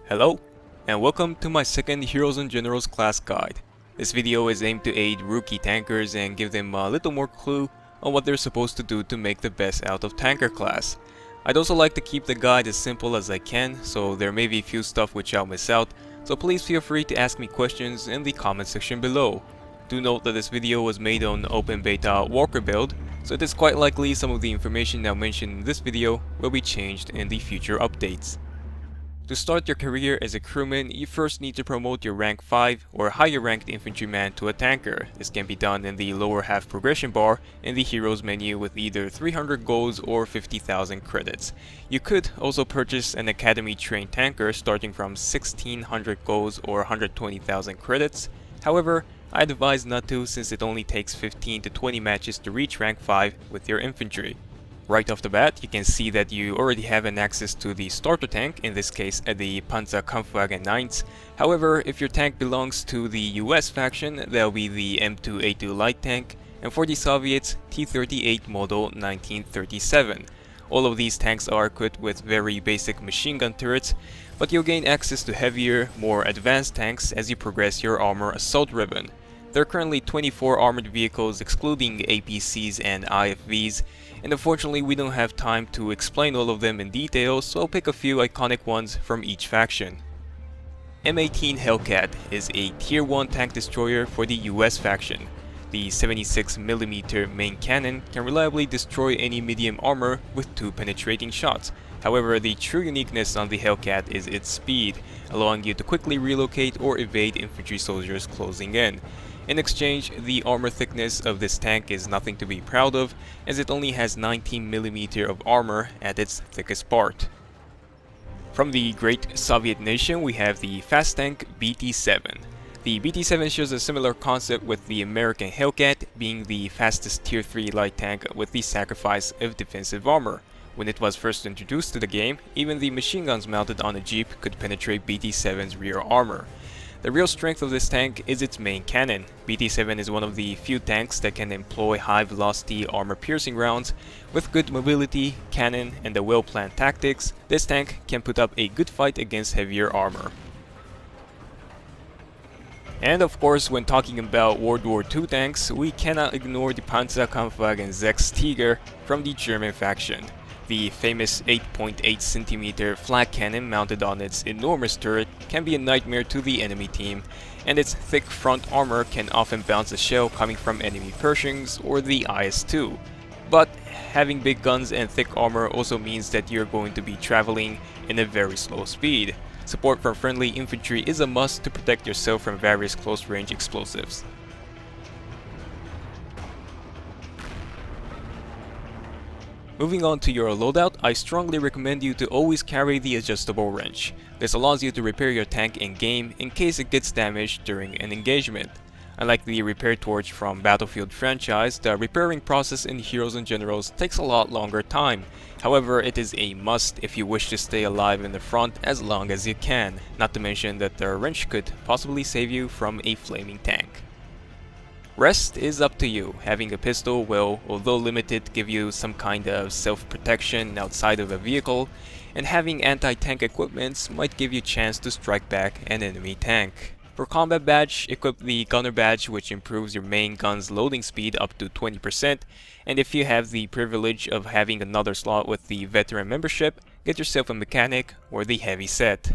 Hello, and welcome to my second Heroes and Generals class guide. This video is aimed to aid rookie tankers and give them a little more clue on what they're supposed to do to make the best out of tanker class. I'd also like to keep the guide as simple as I can, so there may be a few stuff which I'll miss out, so please feel free to ask me questions in the comment section below. Do note that this video was made on open beta Walker build, so it is quite likely some of the information now mentioned in this video will be changed in the future updates. To start your career as a crewman, you first need to promote your rank 5 or higher ranked infantryman to a tanker. This can be done in the lower half progression bar in the heroes menu with either 300 golds or 50,000 credits. You could also purchase an academy trained tanker starting from 1600 golds or 120,000 credits. However, I advise not to, since it only takes 15 to 20 matches to reach rank 5 with your infantry. Right off the bat, you can see that you already have an access to the starter tank, in this case at the Panzerkampfwagen 9s. However, if your tank belongs to the US faction, that'll be the M2A2 light tank, and for the Soviets, T-38 model 1937. All of these tanks are equipped with very basic machine gun turrets, but you'll gain access to heavier, more advanced tanks as you progress your armor assault ribbon. There are currently 24 armored vehicles excluding APCs and IFVs, and unfortunately we don't have time to explain all of them in detail, so I'll pick a few iconic ones from each faction. M18 Hellcat is a tier 1 tank destroyer for the US faction. The 76mm main cannon can reliably destroy any medium armor with 2 penetrating shots. However, the true uniqueness on the Hellcat is its speed, allowing you to quickly relocate or evade infantry soldiers closing in. In exchange, the armor thickness of this tank is nothing to be proud of, as it only has 19mm of armor at its thickest part. From the great Soviet nation, we have the fast tank BT-7. The BT-7 shows a similar concept with the American Hellcat, being the fastest tier 3 light tank with the sacrifice of defensive armor. When it was first introduced to the game, even the machine guns mounted on a jeep could penetrate BT-7's rear armor. The real strength of this tank is its main cannon. BT-7 is one of the few tanks that can employ high-velocity armor-piercing rounds. With good mobility, cannon, and a well-planned tactics, this tank can put up a good fight against heavier armor. And of course, when talking about World War II tanks, we cannot ignore the Panzerkampfwagen 6 Tiger from the German faction. The famous 8.8cm flak cannon mounted on its enormous turret can be a nightmare to the enemy team, and its thick front armor can often bounce a shell coming from enemy Pershings or the IS-2. But having big guns and thick armor also means that you're going to be traveling in a very slow speed. Support from friendly infantry is a must to protect yourself from various close-range explosives. Moving on to your loadout, I strongly recommend you to always carry the adjustable wrench. This allows you to repair your tank in-game in case it gets damaged during an engagement. Unlike the repair torch from Battlefield franchise, the repairing process in Heroes and Generals takes a lot longer time. However, it is a must if you wish to stay alive in the front as long as you can, not to mention that the wrench could possibly save you from a flaming tank. Rest is up to you. Having a pistol will, although limited, give you some kind of self-protection outside of a vehicle, and having anti-tank equipments might give you a chance to strike back an enemy tank. For combat badge, equip the gunner badge, which improves your main gun's loading speed up to 20%, and if you have the privilege of having another slot with the veteran membership, get yourself a mechanic or the heavy set.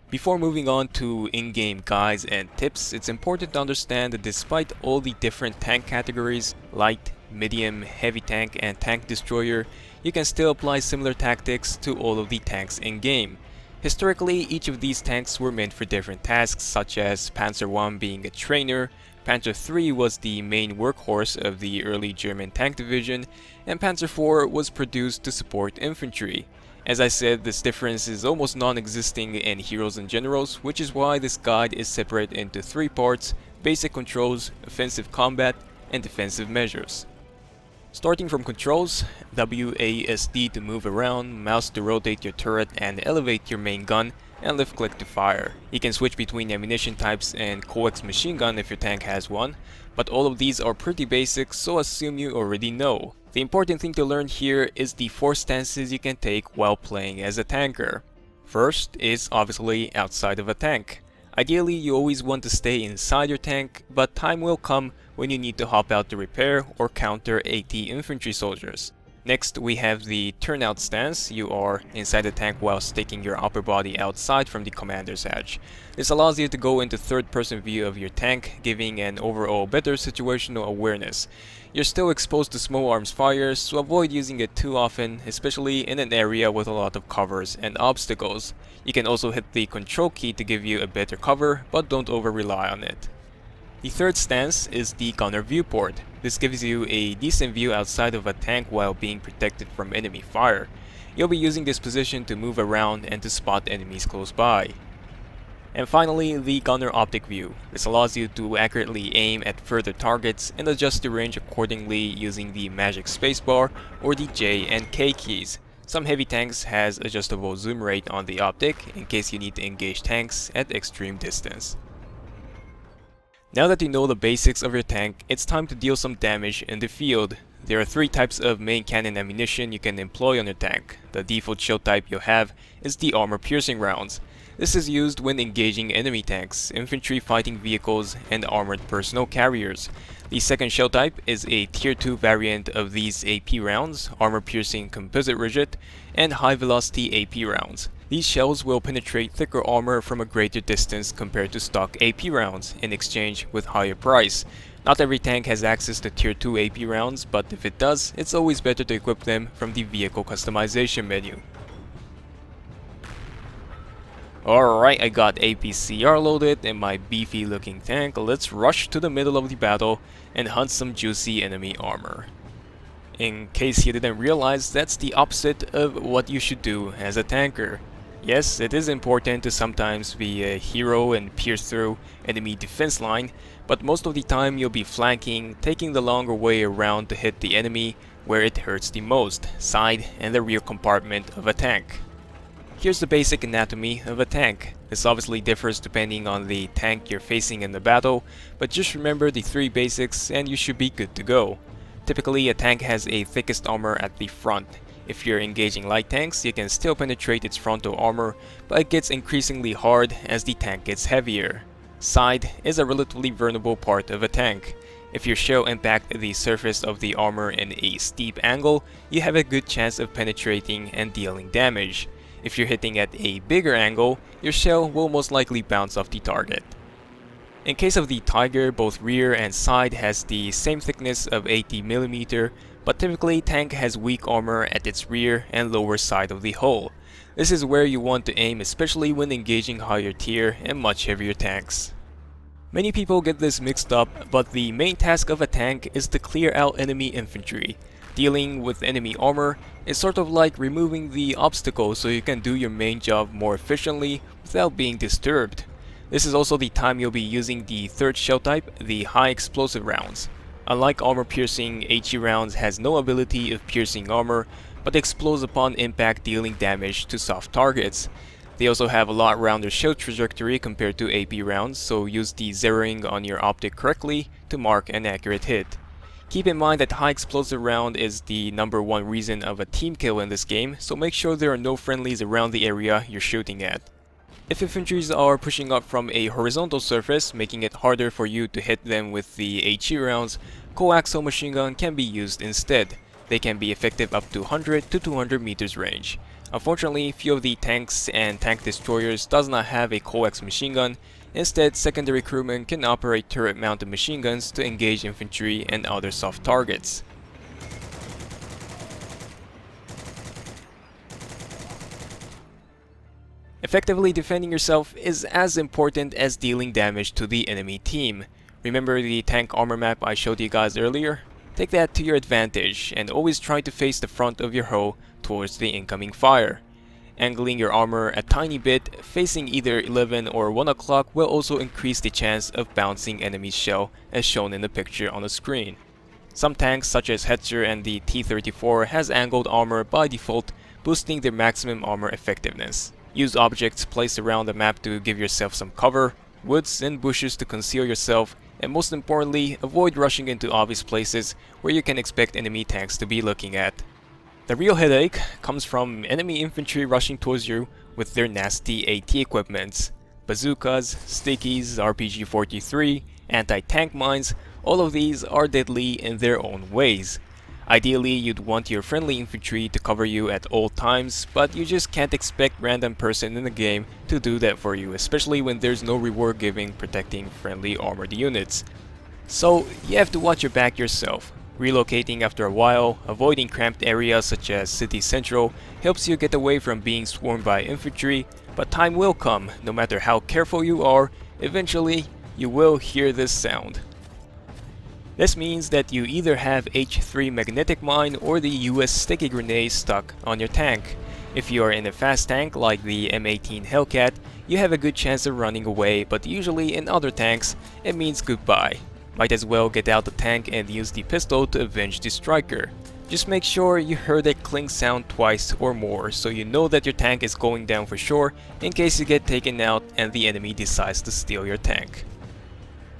Before moving on to in-game guides and tips, it's important to understand that despite all the different tank categories, light, medium, heavy tank, and tank destroyer, you can still apply similar tactics to all of the tanks in-game. Historically, each of these tanks were meant for different tasks, such as Panzer I being a trainer, Panzer III was the main workhorse of the early German tank division, and Panzer IV was produced to support infantry. As I said, this difference is almost non-existing in Heroes and Generals, which is why this guide is separated into 3 parts: basic controls, offensive combat, and defensive measures. Starting from controls, WASD to move around, mouse to rotate your turret and elevate your main gun, and left click to fire. You can switch between ammunition types and coax machine gun if your tank has one, but all of these are pretty basic, so assume you already know. The important thing to learn here is the 4 stances you can take while playing as a tanker. First is obviously outside of a tank. Ideally, you always want to stay inside your tank, but time will come when you need to hop out to repair or counter anti-infantry soldiers. Next, we have the turnout stance. You are inside the tank while sticking your upper body outside from the commander's hatch. This allows you to go into third-person view of your tank, giving an overall better situational awareness. You're still exposed to small arms fire, so avoid using it too often, especially in an area with a lot of covers and obstacles. You can also hit the control key to give you a better cover, but don't over-rely on it. The third stance is the gunner viewport. This gives you a decent view outside of a tank while being protected from enemy fire. You'll be using this position to move around and to spot enemies close by. And finally, the gunner optic view. This allows you to accurately aim at further targets and adjust the range accordingly using the magic spacebar or the J and K keys. Some heavy tanks has adjustable zoom rate on the optic in case you need to engage tanks at extreme distance. Now that you know the basics of your tank, it's time to deal some damage in the field. There are 3 types of main cannon ammunition you can employ on your tank. The default shell type you'll have is the armor-piercing rounds. This is used when engaging enemy tanks, infantry fighting vehicles, and armored personnel carriers. The second shell type is a tier 2 variant of these AP rounds, armor-piercing composite rigid, and high-velocity AP rounds. These shells will penetrate thicker armor from a greater distance compared to stock AP rounds in exchange with higher price. Not every tank has access to tier 2 AP rounds, but if it does, it's always better to equip them from the vehicle customization menu. Alright, I got APCR loaded in my beefy looking tank. Let's rush to the middle of the battle and hunt some juicy enemy armor. In case you didn't realize, that's the opposite of what you should do as a tanker. Yes, it is important to sometimes be a hero and pierce through enemy defense line, but most of the time you'll be flanking, taking the longer way around to hit the enemy where it hurts the most, side and the rear compartment of a tank. Here's the basic anatomy of a tank. This obviously differs depending on the tank you're facing in the battle, but just remember the 3 basics and you should be good to go. Typically, a tank has a thickest armor at the front. If you're engaging light tanks, you can still penetrate its frontal armor, but it gets increasingly hard as the tank gets heavier. Side is a relatively vulnerable part of a tank. If your shell impacts the surface of the armor in a steep angle, you have a good chance of penetrating and dealing damage. If you're hitting at a bigger angle, your shell will most likely bounce off the target. In case of the Tiger, both rear and side has the same thickness of 80mm, but typically tank has weak armor at its rear and lower side of the hull. This is where you want to aim, especially when engaging higher tier and much heavier tanks. Many people get this mixed up, but the main task of a tank is to clear out enemy infantry. Dealing with enemy armor is sort of like removing the obstacle so you can do your main job more efficiently without being disturbed. This is also the time you'll be using the third shell type, the high explosive rounds. Unlike armor-piercing, HE rounds has no ability of piercing armor, but explodes upon impact, dealing damage to soft targets. They also have a lot rounder shell trajectory compared to AP rounds, so use the zeroing on your optic correctly to mark an accurate hit. Keep in mind that high explosive round is the #1 reason of a team kill in this game, so make sure there are no friendlies around the area you're shooting at. If infantries are pushing up from a horizontal surface, making it harder for you to hit them with the HE rounds, coaxial machine gun can be used instead. They can be effective up to 100 to 200 meters range. Unfortunately, few of the tanks and tank destroyers does not have a coax machine gun. Instead, secondary crewmen can operate turret-mounted machine guns to engage infantry and other soft targets. Effectively defending yourself is as important as dealing damage to the enemy team. Remember the tank armor map I showed you guys earlier? Take that to your advantage and always try to face the front of your hull towards the incoming fire. Angling your armor a tiny bit, facing either 11 or 1 o'clock will also increase the chance of bouncing enemy shell as shown in the picture on the screen. Some tanks such as Hetzer and the T-34 has angled armor by default, boosting their maximum armor effectiveness. Use objects placed around the map to give yourself some cover, woods and bushes to conceal yourself, and most importantly, avoid rushing into obvious places where you can expect enemy tanks to be looking at. The real headache comes from enemy infantry rushing towards you with their nasty AT equipments. Bazookas, stickies, RPG-43, anti-tank mines, all of these are deadly in their own ways. Ideally, you'd want your friendly infantry to cover you at all times, but you just can't expect random person in the game to do that for you, especially when there's no reward giving protecting friendly armored units. So you have to watch your back yourself. Relocating after a while, avoiding cramped areas such as City Central helps you get away from being swarmed by infantry, but time will come, no matter how careful you are, eventually you will hear this sound. This means that you either have H3 magnetic mine or the US sticky grenade stuck on your tank. If you are in a fast tank like the M18 Hellcat, you have a good chance of running away, but usually in other tanks, it means goodbye. Might as well get out the tank and use the pistol to avenge the striker. Just make sure you heard that cling sound twice or more so you know that your tank is going down for sure in case you get taken out and the enemy decides to steal your tank.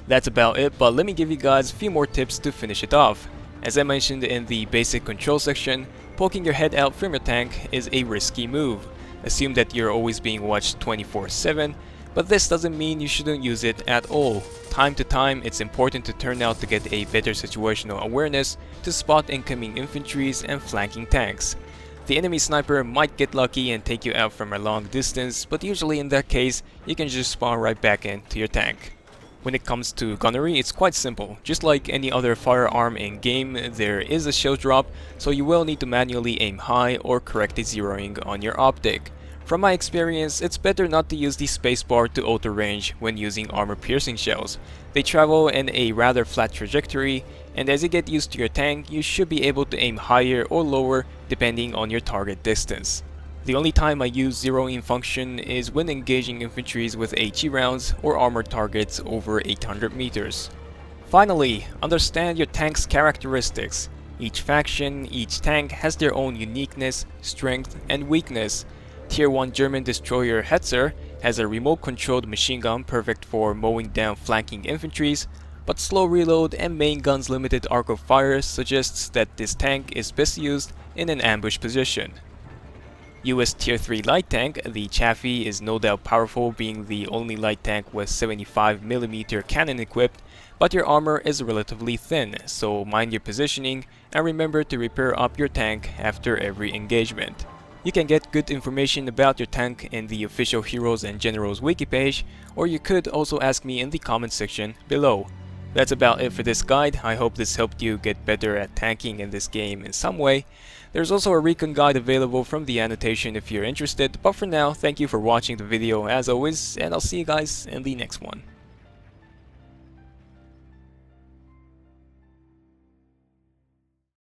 That's about it, but let me give you guys a few more tips to finish it off. As I mentioned in the basic control section, poking your head out from your tank is a risky move. Assume that you're always being watched 24/7, but this doesn't mean you shouldn't use it at all. Time to time, it's important to turn out to get a better situational awareness to spot incoming infantries and flanking tanks. The enemy sniper might get lucky and take you out from a long distance, but usually in that case, you can just spawn right back into your tank. When it comes to gunnery, it's quite simple. Just like any other firearm in game, there is a shell drop, so you will need to manually aim high or correct the zeroing on your optic. From my experience, it's better not to use the spacebar to auto range when using armor-piercing shells. They travel in a rather flat trajectory, and as you get used to your tank, you should be able to aim higher or lower depending on your target distance. The only time I use zeroing function is when engaging infantries with HE rounds or armored targets over 800 meters. Finally, understand your tank's characteristics. Each faction, each tank has their own uniqueness, strength, and weakness. Tier 1 German destroyer Hetzer has a remote-controlled machine gun perfect for mowing down flanking infantries, but slow reload and main gun's limited arc of fire suggests that this tank is best used in an ambush position. US Tier 3 light tank, the Chaffee, is no doubt powerful, being the only light tank with 75mm cannon equipped, but your armor is relatively thin, so mind your positioning and remember to repair up your tank after every engagement. You can get good information about your tank in the official Heroes and Generals wiki page, or you could also ask me in the comment section below. That's about it for this guide. I hope this helped you get better at tanking in this game in some way. There's also a recon guide available from the annotation if you're interested, but for now, thank you for watching the video as always, and I'll see you guys in the next one.